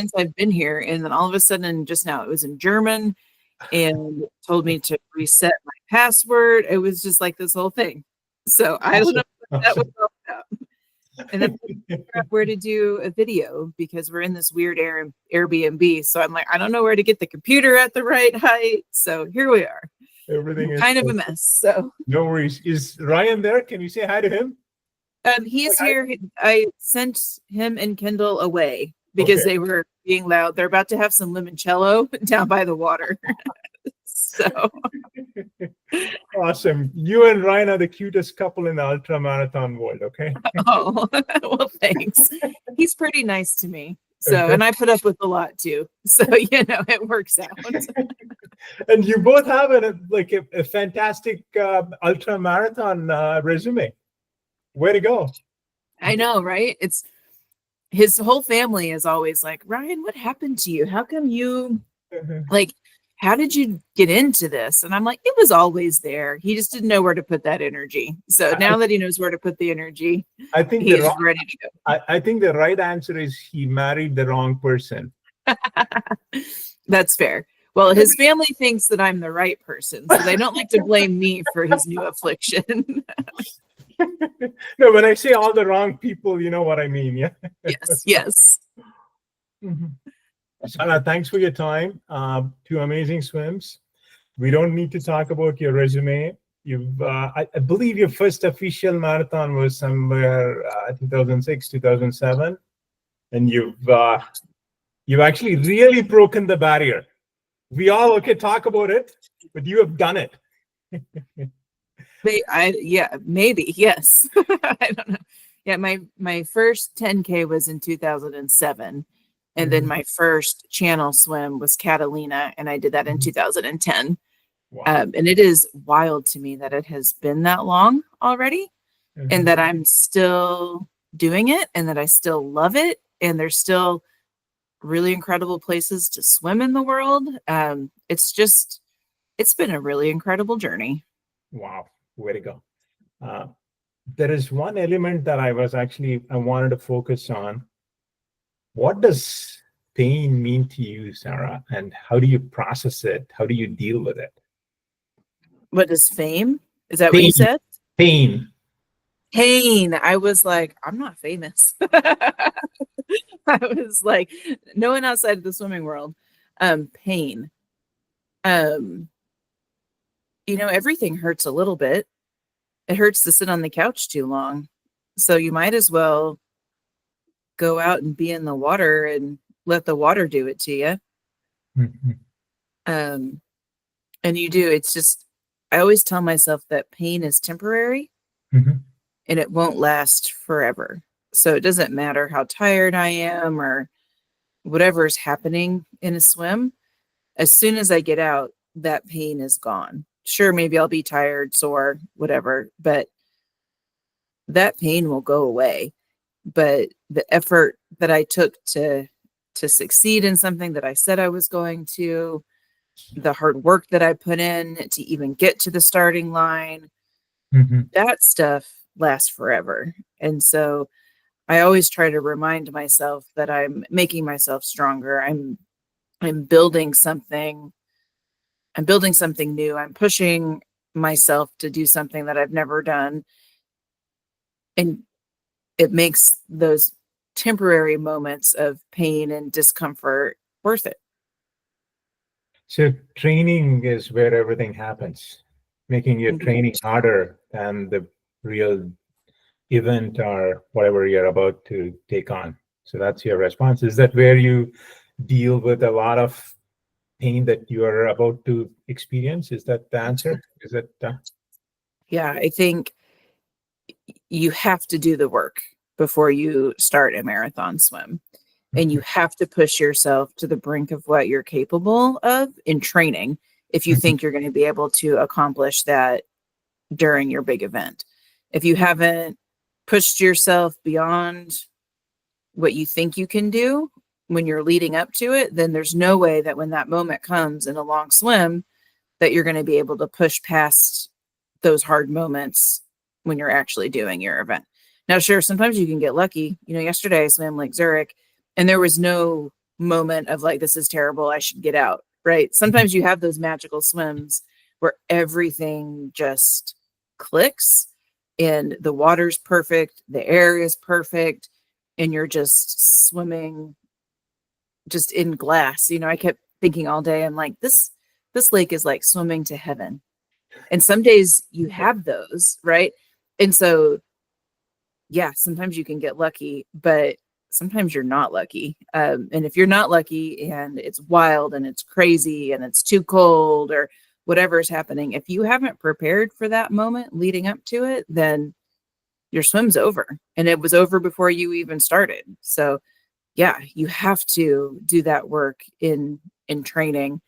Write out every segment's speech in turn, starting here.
since I've been here. And then all of a sudden, just now, it was in German and told me to reset my password. It was just like this whole thing. So I don't know what that was all about. And then I figured out where to do a video because we're in this weird Airbnb. So I'm like, I don't know where to get the computer at the right height. So here we are. Everything is kind of a mess. So no worries. Is Ryan there? Can you say hi to him? He's here. I sent him and Kendall away because they were being loud. They're about to have some limoncello down by the water. So awesome. You and Ryan are the cutest couple in the ultra marathon world. Okay. Oh, well, thanks. He's pretty nice to me. So, and I put up with a lot too. So, it works out. And you both have a fantastic ultra marathon resume. Way to go. I know, right? It's his whole family is always like, Ryan, what happened to you? How come you how did you get into this? And I'm like, it was always there. He just didn't know where to put that energy. So now that he knows where to put the energy, I think he's ready to go. I think the right answer is he married the wrong person. That's fair. Well, his family thinks that I'm the right person, so they don't like to blame me for his new affliction. No, when I say all the wrong people, you know what I mean, yeah? Yes. Sana, thanks for your time. 2 amazing swims. We don't need to talk about your resume. You've, I believe your first official marathon was somewhere 2006, 2007. And you've actually really broken the barrier. We all talk about it, but you have done it. Maybe, yes. I don't know. Yeah, my first 10K was in 2007. And then my first channel swim was Catalina, and I did that in 2010. Wow. And it is wild to me that it has been that long already, and that I'm still doing it, and that I still love it, and there's still really incredible places to swim in the world. It's been a really incredible journey. Wow, way to go. There is one element that I wanted to focus on. What does pain mean to you, Sarah? And how do you process it? How do you deal with it? What is fame? Is that what you said? Pain. I was like, I'm not famous. I was like, no one outside of the swimming world. Pain. Everything hurts a little bit. It hurts to sit on the couch too long. So you might as well go out and be in the water and let the water do it to you. And you do. It's just, I always tell myself that pain is temporary and it won't last forever. So it doesn't matter how tired I am or whatever is happening in a swim. As soon as I get out, that pain is gone. Sure, maybe I'll be tired, sore, whatever, but that pain will go away. But the effort that I took to succeed in something that I said I was going to, the hard work that I put in to even get to the starting line, that stuff lasts forever. And so I always try to remind myself that I'm making myself stronger. I'm building something. I'm building something new. I'm pushing myself to do something that I've never done. And it makes those temporary moments of pain and discomfort worth it. So training is where everything happens, making your training harder than the real event or whatever you're about to take on. So that's your response. Is that where you deal with a lot of pain that you are about to experience? Is that the answer? Is that Yeah, I think you have to do the work before you start a marathon swim. And you have to push yourself to the brink of what you're capable of in training if you think you're going to be able to accomplish that during your big event. If you haven't pushed yourself beyond what you think you can do when you're leading up to it, then there's no way that when that moment comes in a long swim that you're going to be able to push past those hard moments when you're actually doing your event. Now, sure, sometimes you can get lucky. Yesterday I swam Lake Zurich and there was no moment of like, this is terrible, I should get out, right? Sometimes you have those magical swims where everything just clicks and the water's perfect, the air is perfect, and you're just swimming just in glass. You know, I kept thinking all day, I'm like, this lake is like swimming to heaven. And some days you have those, right? And so, yeah, sometimes you can get lucky, but sometimes you're not lucky. And if you're not lucky and it's wild and it's crazy and it's too cold or whatever is happening, if you haven't prepared for that moment leading up to it, then your swim's over. And it was over before you even started. So yeah, you have to do that work in training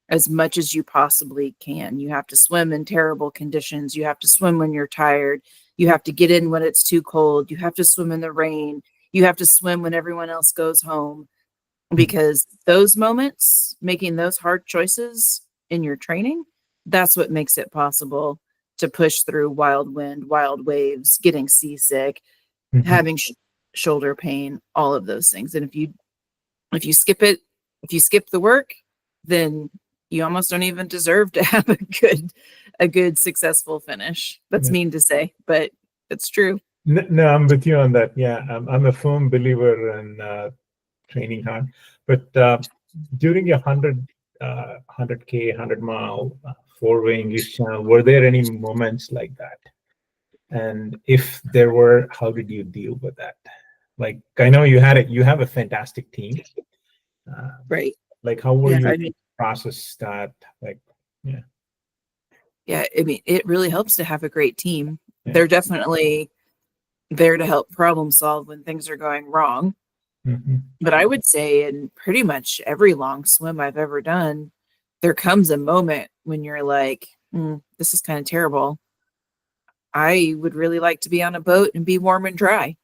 as much as you possibly can. You have to swim in terrible conditions. You have to swim when you're tired. You have to get in when it's too cold. You have to swim in the rain. You have to swim when everyone else goes home, because those moments, making those hard choices in your training, that's what makes it possible to push through wild wind, wild waves, getting seasick, having shoulder pain, all of those things. And if you skip it, if you skip the work, then you almost don't even deserve to have a good successful finish. That's mean to say, but it's true. No, I'm with you on that. Yeah, I'm a firm believer in training hard. But during your 100K, 100-mile four-way English Channel, were there any moments like that? And if there were, how did you deal with that? Like, I know you have a fantastic team. Right. Like, how were you process that? Like, yeah, I mean, it really helps to have a great team. Yeah. They're definitely there to help problem solve when things are going wrong. But I would say in pretty much every long swim I've ever done, there comes a moment when you're like, this is kind of terrible. I would really like to be on a boat and be warm and dry.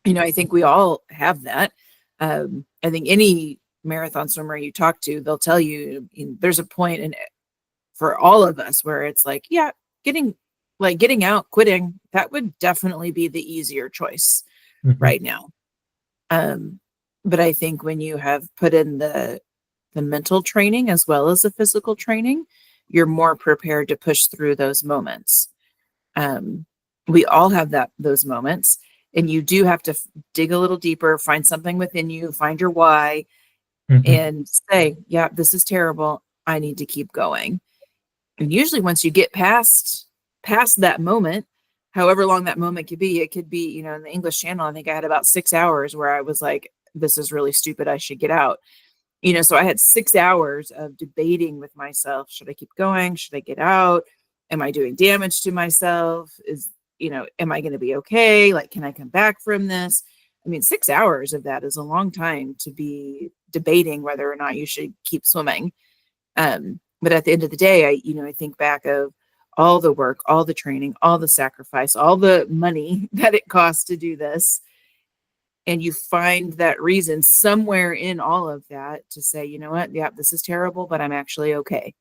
You know, I think we all have that. I think any marathon swimmer you talk to, they'll tell you, there's a point in for all of us where it's like, yeah, getting out, quitting, that would definitely be the easier choice right now. But I think when you have put in the mental training as well as the physical training, you're more prepared to push through those moments. We all have those moments, and you do have to dig a little deeper, find something within you, find your why, and say, yeah, this is terrible. I need to keep going. And usually once you get past that moment, however long that moment could be, it could be, in the English Channel, I think I had about 6 hours where I was like, this is really stupid, I should get out. So I had 6 hours of debating with myself. Should I keep going? Should I get out? Am I doing damage to myself? Am I going to be okay? Like, can I come back from this? I mean, 6 hours of that is a long time to be debating whether or not you should keep swimming. But at the end of the day, I think back of all the work, all the training, all the sacrifice, all the money that it costs to do this. And you find that reason somewhere in all of that to say, you know what? Yeah, this is terrible, but I'm actually okay.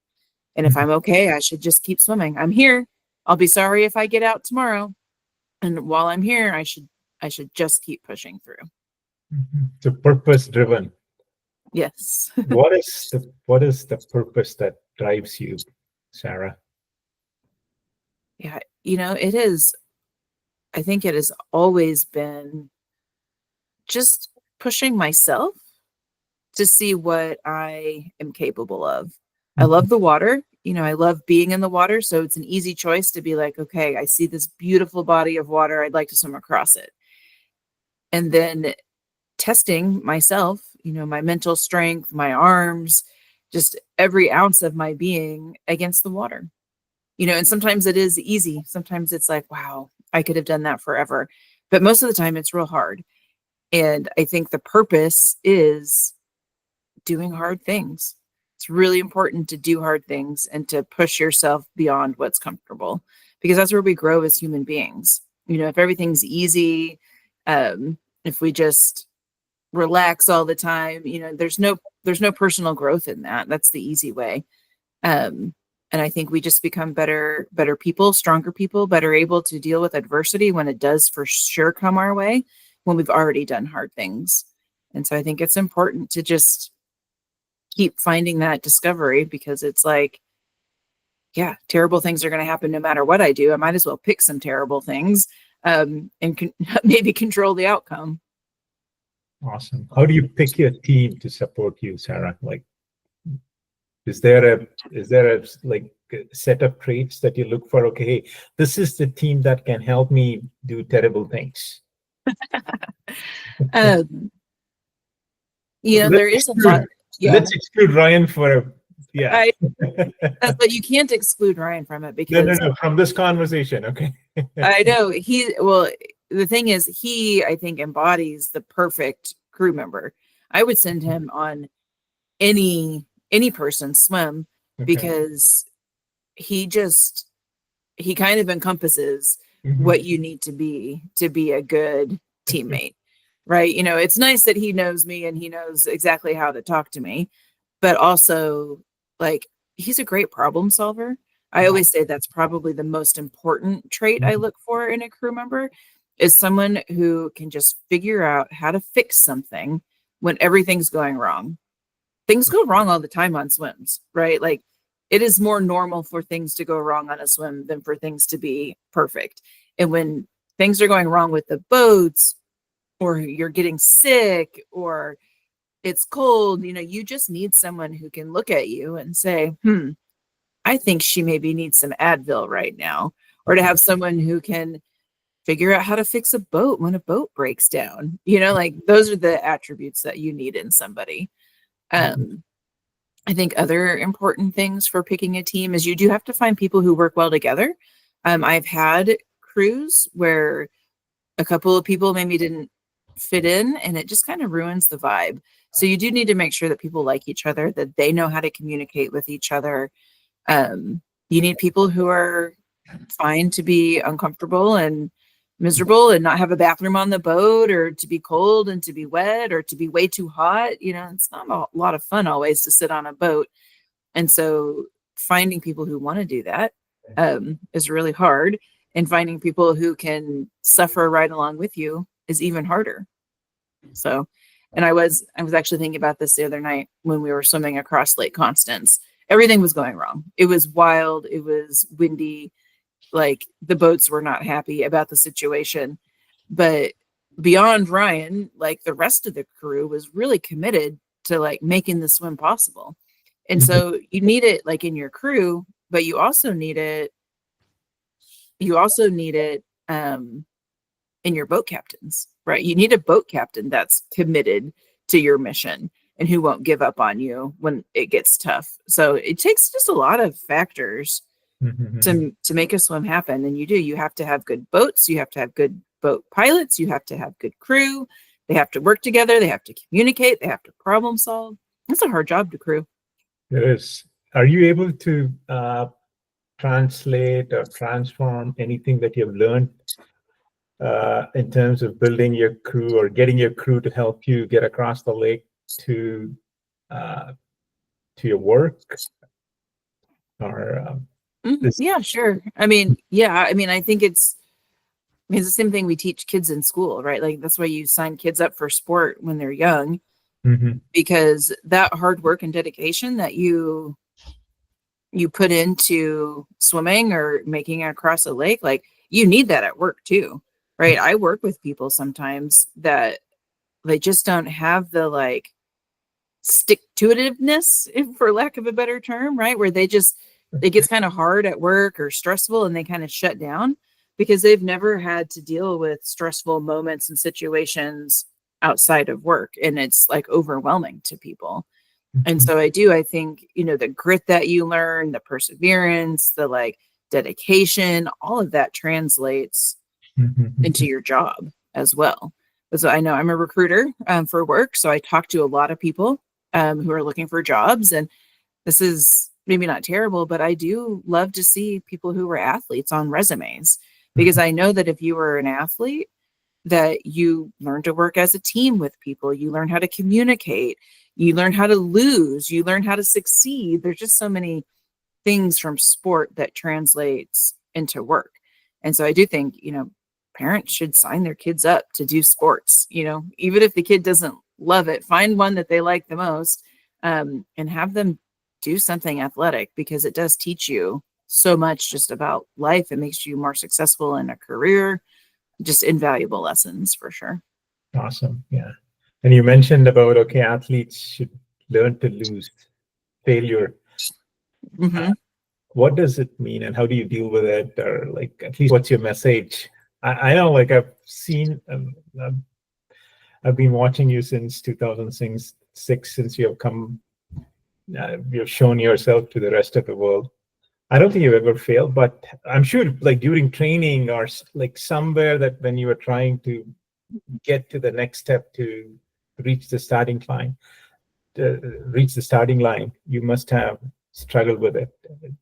And if I'm okay, I should just keep swimming. I'm here. I'll be sorry if I get out tomorrow. And while I'm here, I should just keep pushing through. So purpose driven. Yes. What is the purpose that drives you, Sarah? Yeah, it is. I think it has always been just pushing myself to see what I am capable of. I love the water. I love being in the water. So it's an easy choice to be like, okay, I see this beautiful body of water. I'd like to swim across it. And then testing myself, my mental strength, my arms, just every ounce of my being against the water. And sometimes it is easy. Sometimes it's like, wow, I could have done that forever. But most of the time it's real hard. And I think the purpose is doing hard things. It's really important to do hard things and to push yourself beyond what's comfortable, because that's where we grow as human beings. If everything's easy, if we just relax all the time, there's no personal growth in that. That's the easy way. And I think we just become better people, stronger people, better able to deal with adversity when it does for sure come our way, when we've already done hard things. And so I think it's important to just keep finding that discovery, because it's like, yeah, terrible things are going to happen no matter what I do. I might as well pick some terrible things, and maybe control the outcome. Awesome. How do you pick your team to support you, Sarah? Like, is there a like set of traits that you look for? Okay, hey, this is the team that can help me do terrible things. There is a lot. Yeah. Let's exclude Ryan for yeah. But you can't exclude Ryan from it, because no, from this conversation. Okay. I know the thing is, he, I think, embodies the perfect crew member. I would send him on any person's swim, because he kind of encompasses what you need to be a good teammate, right? It's nice that he knows me and he knows exactly how to talk to me, but also, like, he's a great problem solver. I always say that's probably the most important trait I look for in a crew member, is someone who can just figure out how to fix something when everything's going wrong. Things go wrong all the time on swims, right? Like, it is more normal for things to go wrong on a swim than for things to be perfect. And when things are going wrong with the boats, or you're getting sick, or it's cold, you just need someone who can look at you and say, I think she maybe needs some Advil right now. Or to have someone who can figure out how to fix a boat when a boat breaks down. Like, those are the attributes that you need in somebody. I think other important things for picking a team is you do have to find people who work well together. I've had crews where a couple of people maybe didn't fit in, and it just kind of ruins the vibe. So you do need to make sure that people like each other, that they know how to communicate with each other. You need people who are fine to be uncomfortable and miserable and not have a bathroom on the boat, or to be cold and to be wet, or to be way too hot. It's not a lot of fun always to sit on a boat. And so finding people who want to do that is really hard. And finding people who can suffer right along with you is even harder. So, and I was actually thinking about this the other night when we were swimming across Lake Constance. Everything was going wrong. It was wild. It was windy. Like, the boats were not happy about the situation. But beyond Ryan, like, the rest of the crew was really committed to, like, making the swim possible. And so you need it, like, in your crew, but you also need it in your boat captains, right? You need a boat captain that's committed to your mission and who won't give up on you when it gets tough. So it takes just a lot of factors to make a swim happen. And you have to have good boats. You have to have good boat pilots. You have to have good crew. They have to work together. They have to communicate. They have to problem solve. It's a hard job to crew. It is. Are you able to translate or transform anything that you've learned in terms of building your crew or getting your crew to help you get across the lake to your work? Or yeah, sure. I mean, I think it's the same thing we teach kids in school, right? Like, that's why you sign kids up for sport when they're young, because that hard work and dedication that you put into swimming or making it across a lake, like, you need that at work too, right? I work with people sometimes that they just don't have the, like, stick-to-itiveness, for lack of a better term, right? Where it gets kind of hard at work or stressful, and they kind of shut down because they've never had to deal with stressful moments and situations outside of work. And it's, like, overwhelming to people. And so I think, the grit that you learn, the perseverance, the, like, dedication, all of that translates into your job as well. So I know I'm a recruiter for work. So I talk to a lot of people who are looking for jobs. And this is maybe not terrible, but I do love to see people who were athletes on resumes, because I know that if you were an athlete, that you learn to work as a team with people, you learn how to communicate, you learn how to lose, you learn how to succeed. There's just so many things from sport that translates into work. And so I do think, parents should sign their kids up to do sports, even if the kid doesn't love it. Find one that they like the most, and have them do something athletic, because it does teach you so much just about life. It makes you more successful in a career, just invaluable lessons for sure. Awesome. Yeah. And you mentioned about, okay, athletes should learn to lose failure. Mm-hmm. What does it mean and how do you deal with it? Or like, at least what's your message? I know, like I've seen, I've been watching you since 2006, since you have come, you've shown yourself to the rest of the world. I don't think you've ever failed, but I'm sure like during training or like somewhere that when you were trying to get to the next step to reach the starting line, you must have struggled with it.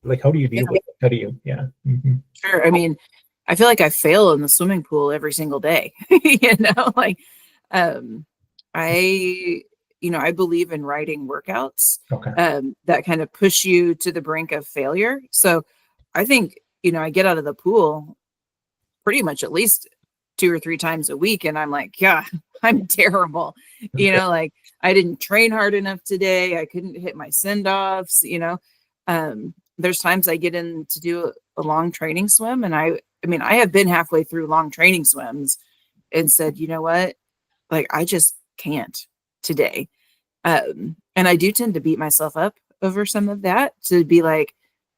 Like, how do you deal with it? How do you, yeah. Mm-hmm. Sure. I mean, I feel like I fail in the swimming pool every single day. Like, um, I, I believe in writing workouts, Okay. that kind of push you to the brink of failure. So I think, I get out of the pool pretty much at least 2 or 3 times a week, and I'm like, yeah, I'm terrible. Okay. Like, I didn't train hard enough today. I couldn't hit my send-offs. There's times I get in to do a long training swim, and I mean, I have been halfway through long training swims and said, you know what? Like, I just can't today. And I do tend to beat myself up over some of that, to be like,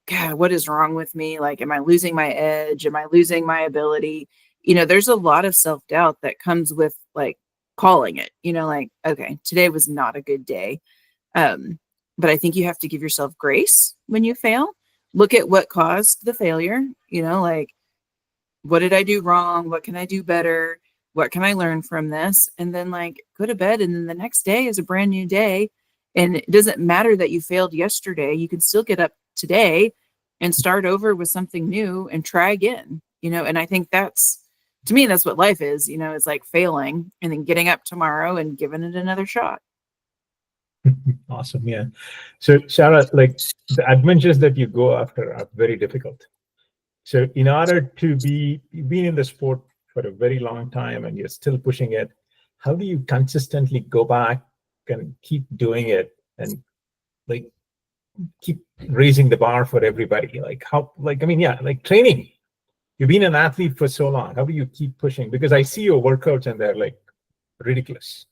God, what is wrong with me? Like, am I losing my edge? Am I losing my ability? There's a lot of self-doubt that comes with like calling it, like, okay, today was not a good day. But I think you have to give yourself grace when you fail. Look at what caused the failure, like, what did I do wrong? What can I do better? What can I learn from this? And then like go to bed. And then the next day is a brand new day. And it doesn't matter that you failed yesterday. You can still get up today and start over with something new and try again, and I think to me, that's what life is, it's like failing and then getting up tomorrow and giving it another shot. Awesome. Yeah. So Sarah, like the adventures that you go after are very difficult. So in order to be in the sport for a very long time and you're still pushing it, how do you consistently go back and keep doing it and like keep raising the bar for everybody? Like how, like, I mean, yeah, like training. You've been an athlete for so long. How do you keep pushing? Because I see your workouts and they're like ridiculous.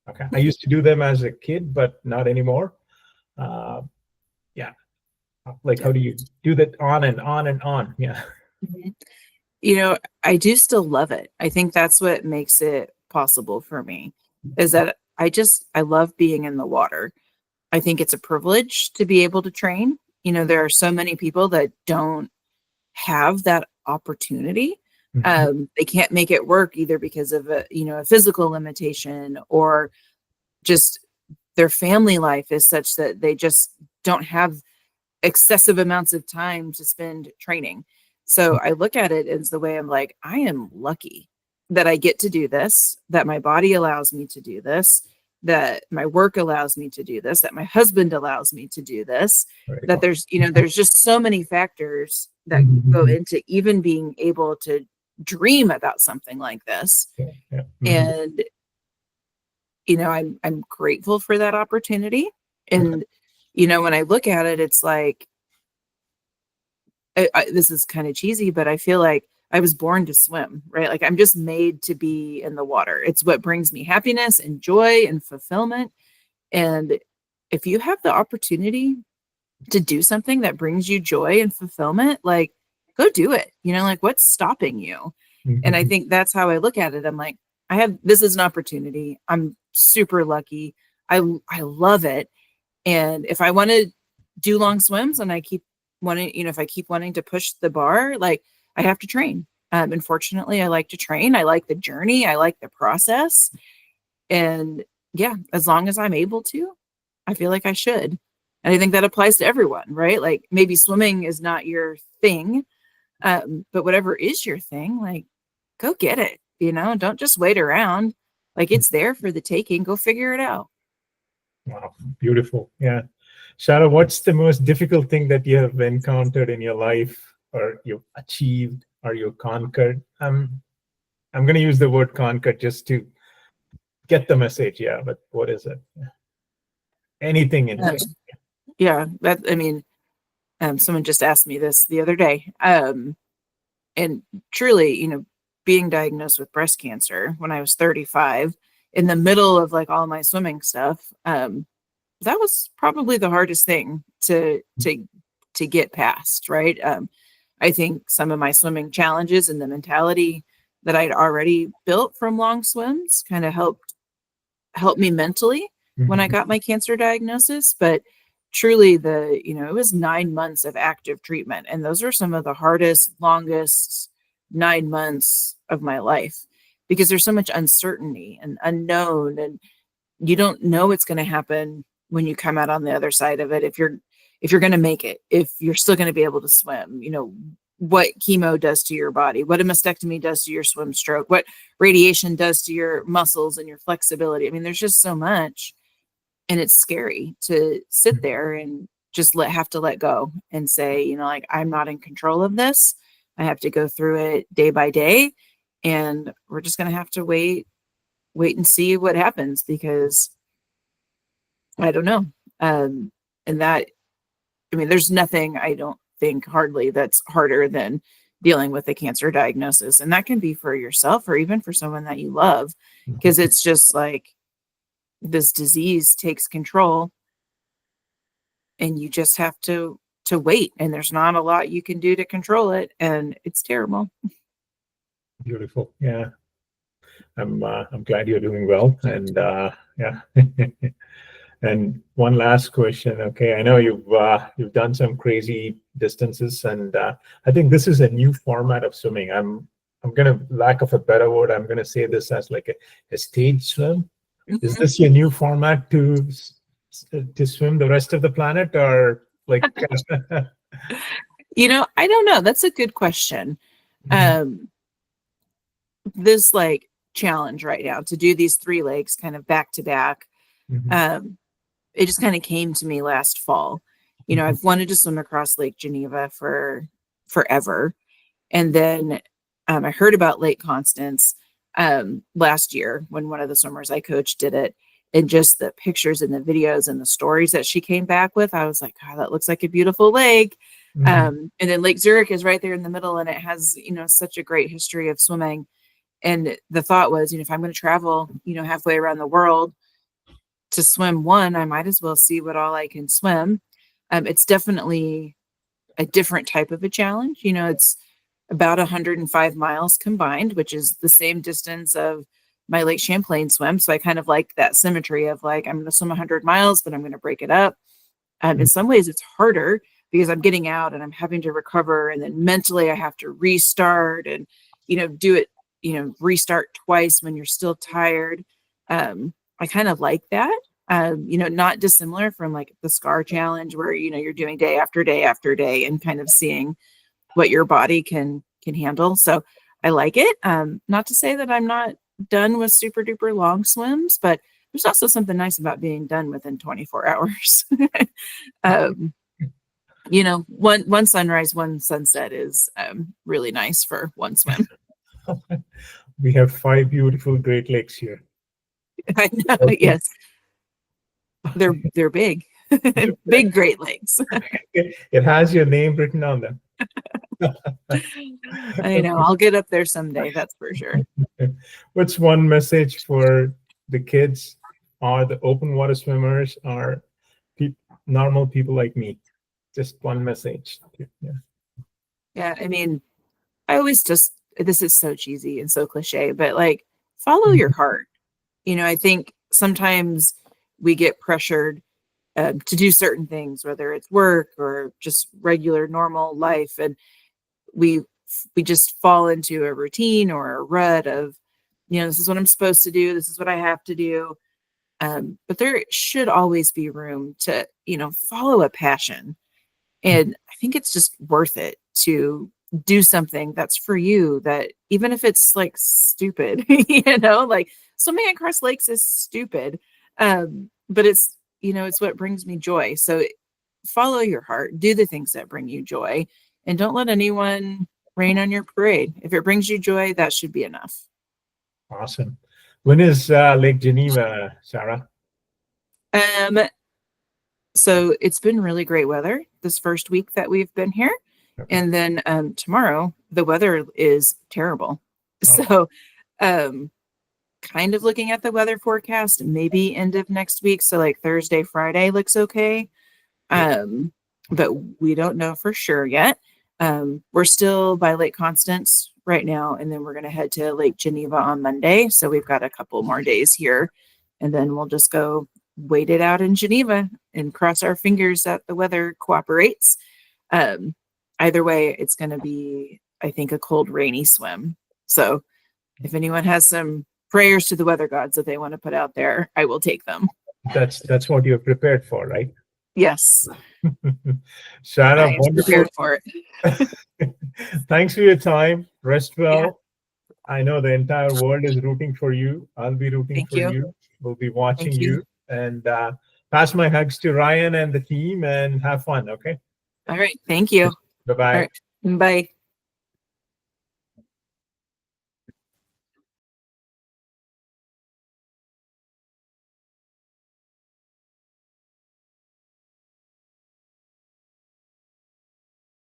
Okay. I used to do them as a kid, but not anymore. Yeah. Like, how do you do that on and on and on? Yeah. Mhm. I do still love it. I think that's what makes it possible for me, is that I love being in the water. I think it's a privilege to be able to train. There are so many people that don't have that opportunity. They can't make it work either because of a physical limitation, or just their family life is such that they just don't have excessive amounts of time to spend training. So I look at it as the way I'm like, I am lucky that I get to do this, that my body allows me to do this, that my work allows me to do this, that my husband allows me to do this, Very that cool. there's just so many factors that go into even being able to dream about something like this. Yeah. Yeah. And I'm grateful for that opportunity. And when I look at it, it's like, this is kind of cheesy, but I feel like I was born to swim, right? Like, I'm just made to be in the water. It's what brings me happiness and joy and fulfillment. And if you have the opportunity to do something that brings you joy and fulfillment, like, go do it. Like, what's stopping you? And I think that's how I look at it. I'm like, this is an opportunity. I'm super lucky. I love it. And if I want to do long swims and I keep wanting, if I keep wanting to push the bar, like, I have to train. Unfortunately, I like to train. I like the journey. I like the process. And yeah, as long as I'm able to, I feel like I should. And I think that applies to everyone, right? Like, maybe swimming is not your thing, but whatever is your thing, like, go get it. Don't just wait around. Like, it's there for the taking. Go figure it out. Wow, beautiful. Yeah. Sarah, what's the most difficult thing that you have encountered in your life or you've achieved or you conquered? I'm going to use the word conquered just to get the message. Yeah, but what is it? Anything interesting? Yeah, that, I mean, someone just asked me this the other day. And truly, being diagnosed with breast cancer when I was 35, in the middle of like all my swimming stuff, that was probably the hardest thing to get past, right? I think some of my swimming challenges and the mentality that I'd already built from long swims kind of helped me mentally when I got my cancer diagnosis. But truly, it was 9 months of active treatment, and those are some of the hardest, longest 9 months of my life, because there's so much uncertainty and unknown, and you don't know what's going to happen when you come out on the other side of it. If you're going to make it, if you're still going to be able to swim, what chemo does to your body, what a mastectomy does to your swim stroke, what radiation does to your muscles and your flexibility. I mean, there's just so much, and it's scary to sit there and just have to let go and say, like, I'm not in control of this. I have to go through it day by day, and we're just going to have to wait and see what happens, because I don't know. And that, I mean, there's nothing, I don't think, hardly, that's harder than dealing with a cancer diagnosis. And that can be for yourself or even for someone that you love, because it's just like this disease takes control, and you just have to wait. And there's not a lot you can do to control it. And it's terrible. Beautiful. Yeah. I'm glad you're doing well. And yeah. And one last question. Okay, I know you've done some crazy distances, and I think this is a new format of swimming. I'm gonna, lack of a better word, I'm gonna say this as like a stage swim. Is this your new format to swim the rest of the planet, or like? I don't know. That's a good question. This like challenge right now to do these 3 lakes kind of back to back. It just kind of came to me last fall. I've wanted to swim across Lake Geneva for forever. And then I heard about Lake Constance last year when one of the swimmers I coached did it. And just the pictures and the videos and the stories that she came back with, I was like, God, that looks like a beautiful lake. And then Lake Zurich is right there in the middle, and it has, such a great history of swimming. And the thought was, if I'm going to travel, halfway around the world to swim one, I might as well see what all I can swim. It's definitely a different type of a challenge. It's about 105 miles combined, which is the same distance of my Lake Champlain swim. So I kind of like that symmetry of like, I'm going to swim 100 miles, but I'm going to break it up. In some ways it's harder because I'm getting out and I'm having to recover. And then mentally I have to restart and, do it, restart twice when you're still tired. I kind of like that, not dissimilar from like the SCAR challenge where, you're doing day after day after day and kind of seeing what your body can handle. So I like it. Not to say that I'm not done with super duper long swims, but there's also something nice about being done within 24 hours. One sunrise, one sunset is really nice for one swim. We have 5 beautiful Great Lakes here. I know, yes. They're big. Big Great Lakes. It has your name written on them. I know. I'll get up there someday, that's for sure. What's one message for the kids or the open water swimmers or normal people like me? Just one message. Yeah, I mean, I always just, this is so cheesy and so cliche, but like, follow your heart. I think sometimes we get pressured to do certain things, whether it's work or just regular normal life, and we just fall into a routine or a rut of, this is what I'm supposed to do, this is what I have to do. But there should always be room to, follow a passion. And I think it's just worth it to do something that's for you, that even if it's like stupid, like swimming across lakes is stupid. But it's, it's what brings me joy. So follow your heart, do the things that bring you joy, and don't let anyone rain on your parade. If it brings you joy, that should be enough. Awesome. When is Lake Geneva, Sarah? So it's been really great weather this first week that we've been here. Okay. And then tomorrow the weather is terrible. Oh. So kind of looking at the weather forecast, maybe end of next week. So like Thursday, Friday looks okay. But we don't know for sure yet. We're still by Lake Constance right now, and then we're going to head to Lake Geneva on Monday. So we've got a couple more days here, and then we'll just go wait it out in Geneva and cross our fingers that the weather cooperates. Either way, it's going to be, I think, a cold, rainy swim. So if anyone has some prayers to the weather gods that they want to put out there, I will take them. That's what you're prepared for, right? Yes. Sarah, I'm wonderful. prepared for it. Thanks for your time. Rest well. Yeah. I know the entire world is rooting for you. I'll be rooting Thank for you. you. We'll be watching Thank you. And pass my hugs to Ryan and the team and have fun, okay? All right. Thank you. Bye-bye. All right. Bye.